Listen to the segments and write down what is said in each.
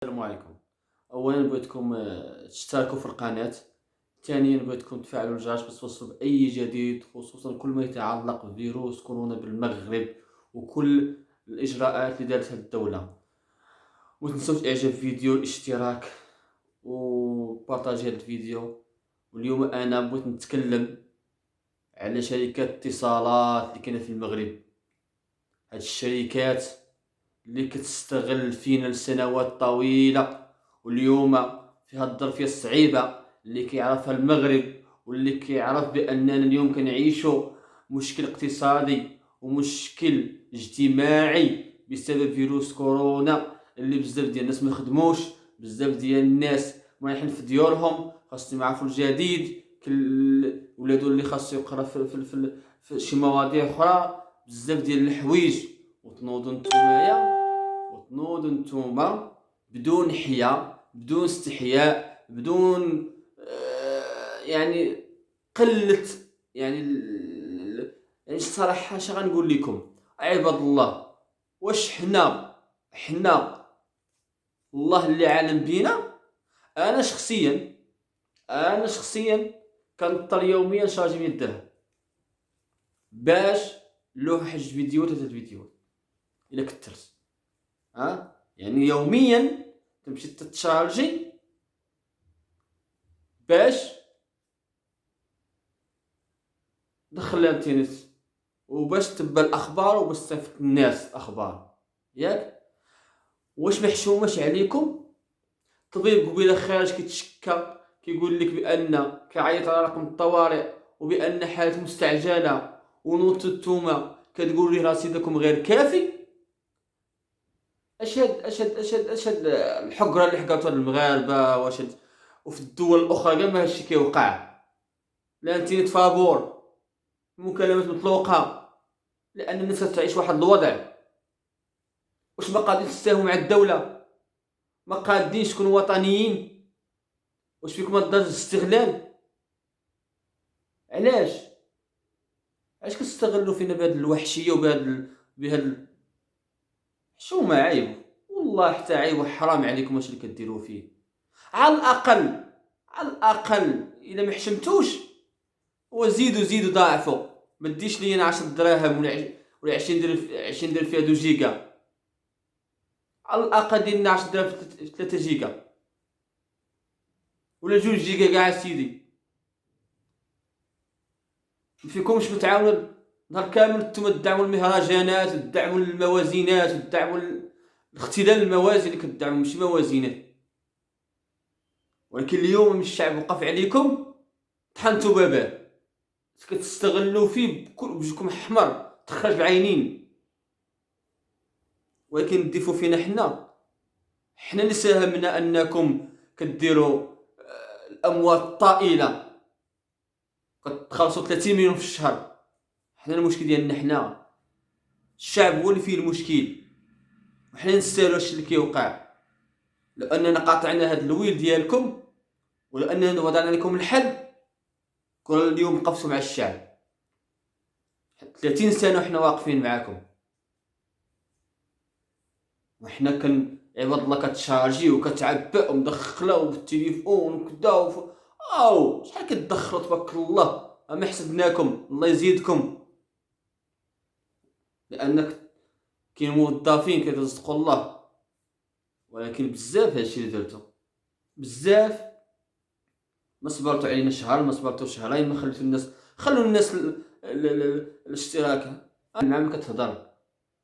السلام عليكم. اولا بغيتكم تشتركوا في القناه. ثانيا بغيتكم تفعلوا الجرس باش توصلوا باي جديد، خصوصا كل ما يتعلق بفيروس كورونا بالمغرب وكل الاجراءات اللي دارتها الدوله. ومتنسوش اعجاب فيديو، الاشتراك وبارطاجي هذا الفيديو. واليوم انا بغيت نتكلم على شركات اتصالات اللي كاينه في المغرب. هاد الشركات اللي كتستغل فينا لسنوات طويلة، واليوم في هاد الظرفية الصعيبة اللي كيعرفها المغرب، واللي كيعرف بأننا اليوم كنعيشو مشكل اقتصادي ومشكل اجتماعي بسبب فيروس كورونا، اللي بزاف ديال الناس ما خدموش، بزاف ديال الناس مريحين في ديورهم. خاصهم يعرفوا الجديد، ولادو اللي خاصو يقرا في شي مواضيع اخرى، بزاف ديال الحوايج. وتنوضوا نتوما بدون حياء، بدون استحياء، بدون يعني قلة، يعني يعني الصراحة اش غنقول لكم عباد الله. واش حنا الله اللي عالم بينا. انا شخصيا كنضطر يوميا نشارجي من الذهب باش لوح حج فيديو 3 فيديوهات الا كثرت. يعني يوميا تمشي تتشارجي باش تدخل الانترنت، وباش تتبع الاخبار، وباش تصيفط الناس اخبار ياك. واش محشومش عليكم؟ طبيب قبيله خارج كيتشكى، كيقول لك بان كيعيط على رقم الطوارئ وبان حالة مستعجله، ونوض نتوما كتقول لي رصيدكم غير كافي. اشهد الحقره اللي حقرتوها المغاربه. وفي الدول الاخرى كاع ما هادشي كيوقع. الانترنت فابور، المكالمات مطلوقه، لان الناس تعيش واحد الوضع. واش ما قادين تستاهلوا مع الدوله؟ ما قادينش تكونوا وطنيين؟ واش فيكم هاد الدرجه الاستغلال؟ علاش كتستغلوا فينا بهاد الوحشيه بهاد حشومه؟ عيب والله، حتى عيب وحرام عليكم واش اللي كديروا فيه. على الاقل الا ما حشمتوش وزيدوا ضاعفوا. ما تديش لي انا 10 دراهم ولا 20 درهم، 20 درهم فيها 2 جيجا. على الاقل دير لنا 10 دراهم في 3 جيجا ولا 2 جيجا كاع سيدي. ما فيكمش متعاونوا نهار كامل نتوما تدعموا المهرجانات وتدعموا الموازينات وتدعموا الاختلال الموازي اللي كتدعموا، ماشي موازينات. ولكن اليوم من الشعب وقف عليكم، طحنتوا باباه، كتستغلوا فيه بوجهكم احمر تخرج بعينين. ولكن تضيفوا فينا حنا اللي ساهمنا انكم كديروا الاموال الطائله، كتخلصوا 30 مليون في الشهر. حنا المشكل ديالنا، حنا الشعب هو اللي فيه المشكل، وحنا نستاهلوا هادشي اللي كيوقع. لاننا قاطعنا هاد الويل ديالكم، ولاننا وضعنا لكم الحل، كل اليوم قفصوا مع الشعب. 30 سنه وحنا واقفين معاكم، وحنا عباد الله كتشارجي وكتعبأ ومدخله وبالتليفون وكدا او شحال كتدخلوا تبارك الله. ما حسدناكم، الله يزيدكم، لانك كاين موظفين كيرزقوا الله. ولكن بزاف هادشي اللي درتو، بزاف. ما صبرتوا علينا شهر، ما صبرتوا شهرين، ما خليتوا الناس، خلوا الناس الاشتراك. مع ما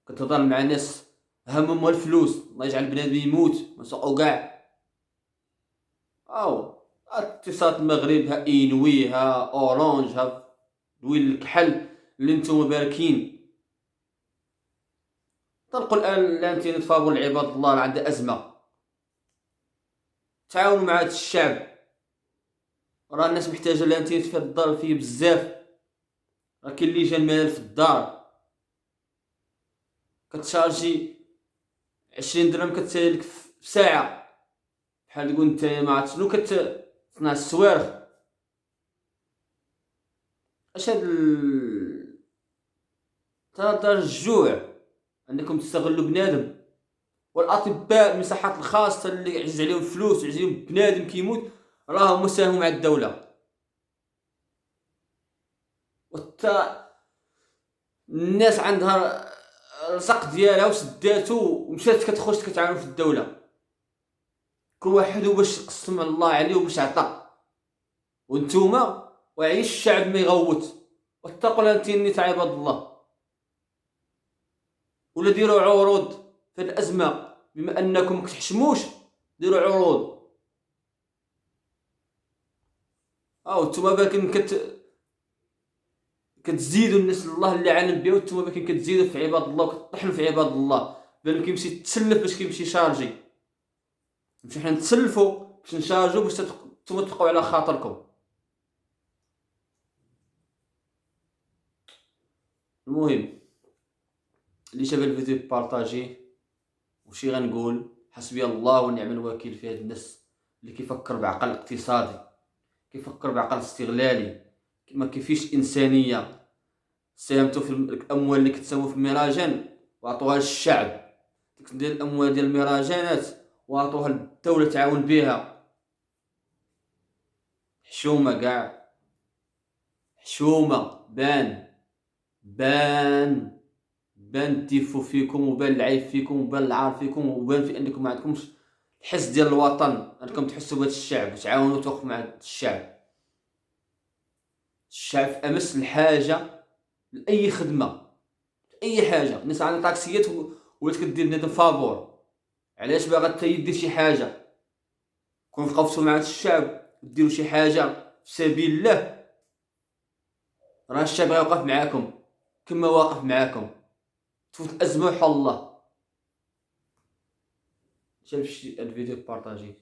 كتهضر مع ناس همهم الفلوس، الله يجعل بنادم يموت ما سوقوا كاع. او اتصالات المغرب، ها انوي، ها اورانج، ها دويل الكحل اللي نتوما باركين. طلقوا الان الانترنت فابور لعباد الله اللي عنده ازمه. تعاونوا مع هذا الشعب، راه الناس محتاجه الانترنت في الدار فيه بزاف. راه كاين اللي جا الملل في الدار، كتشارجي 20 درهم كتسالي لك في ساعه. بحال تقول نتايا ما عرفت شنو كتصنع السوارخ. اش هاد ترى دار الجوع انكم تستغلوا بنادم. والاطباء المساحات الخاصه اللي عزيز عليهم فلوس وعزيز عليهم بنادم كيموت راهم ساهموا مع الدوله. وحتى الناس عندها الرزق ديالها وسداتو ومشات كتخش كتعاون في الدوله، كل واحد باش يقسم الله عليه وباش عطى. وانتوما وعيش الشعب ما يغوت. واتقوا الانتيني تاع عباد الله، ولا ديروا عروض في هذه الازمه. بما انكم كتحشموش ديروا عروض. نتوما باكين كتزيدوا الناس الله اللي عالم بها، وانتوما باكين كتزيدوا في عباد الله وكتطحنوا في عباد الله. بان كيمشي يتسلف باش كيمشي شارجي، نمشيو حنا نتسلفوا باش نشارجوا باش نتوما تبقاو على خاطركم. المهم اللي شاف الفيديو بارطاجيه. وشي غنقول حسبي الله ونعم الوكيل في هاد الناس اللي كيفكر بعقل اقتصادي، كيفكر بعقل استغلالي، ما كيفيش انسانيه. ساهمتوا في الاموال اللي كتساوموا في المهرجان وعطوها للشعب. ديك الاموال ديال المهرجانات وعطوها للدوله تعاون بها. حشومه كاع، حشومه. بان التيفو فيكم، وبان العيب فيكم، وبان العار فيكم، وبان في انكم ما عندكمش الحس ديال الوطن، انكم تحسوا بهذا الشعب وتعاونوا وتوقفوا مع الشعب. الشعب في امس الحاجه لاي خدمه، اي حاجه. الناس عندها طاكسيات ولات كدير بنادم فابور. علاش باغا تيدير شي حاجه؟ كون وقفتوا مع الشعب ديروا شي حاجه في سبيل الله، راه الشعب غيوقف معاكم كما واقف معاكم. تفوت الازمه وحل الله. شاف الفيديو بارطاجيه.